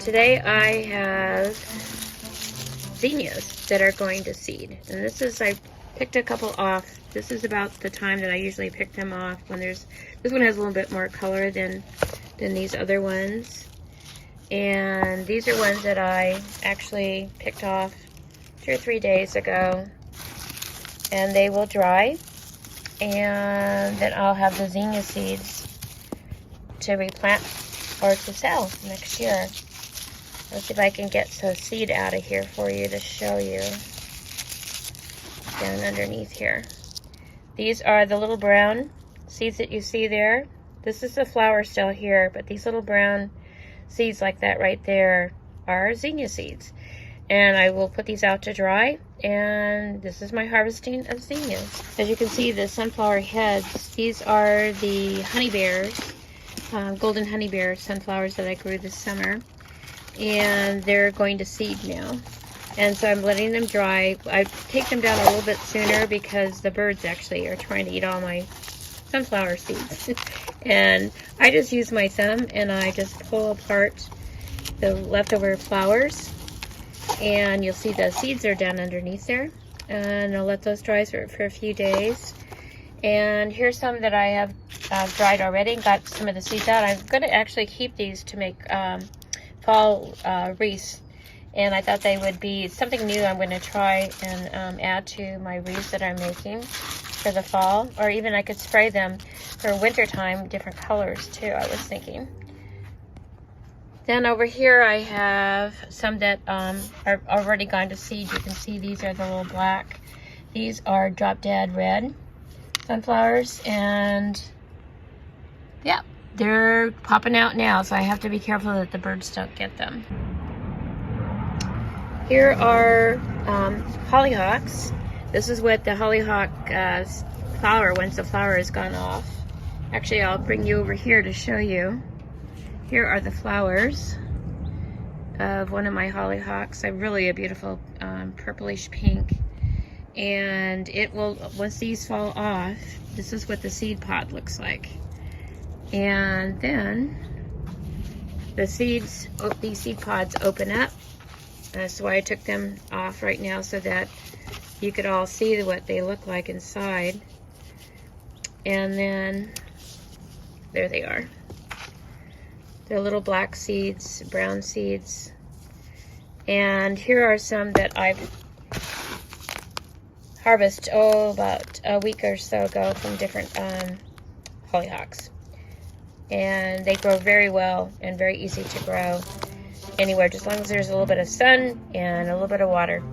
Today I have zinnias that are going to seed. And this is, I picked a couple off. This is about the time that I usually pick them off when this one has a little bit more color than these other ones. And these are ones that I actually picked off 2 or 3 days ago. And they will dry. And then I'll have the zinnia seeds to replant or to sell next year. Let's see if I can get some seed out of here for you to show you. Down underneath here. These are the little brown seeds that you see there. This is the flower still here, but these little brown seeds like that right there are zinnia seeds. And I will put these out to dry, and this is my harvesting of zinnias. As you can see, the sunflower heads, these are the honey bears, golden honey bear sunflowers that I grew this summer. And they're going to seed now. And so I'm letting them dry. I take them down a little bit sooner because the birds actually are trying to eat all my sunflower seeds. And I just use my thumb and I just pull apart the leftover flowers. And you'll see the seeds are down underneath there. And I'll let those dry for a few days. And here's some that I have dried already and got some of the seeds out. I'm going to actually keep these to make fall wreaths, and I thought they would be something new I'm going to try and add to my wreaths that I'm making for the fall, or even I could spray them for wintertime, different colors too, I was thinking. Then over here I have some that are already gone to seed. You can see these are the little black. These are drop dead red sunflowers, and yeah, they're popping out now, so I have to be careful that the birds don't get them. Here are hollyhocks. This is what the hollyhock flower, once the flower has gone off. Actually, I'll bring you over here to show you. Here are the flowers of one of my hollyhocks. Really a beautiful purplish pink. And it will, once these fall off, this is what the seed pod looks like. And then the seeds, these seed pods open up. That's why I took them off right now, so that you could all see what they look like inside. And then there they are. They're little black seeds, brown seeds. And here are some that I've harvested about a week or so ago from different hollyhocks. And they grow very well and very easy to grow anywhere, just as long as there's a little bit of sun and a little bit of water.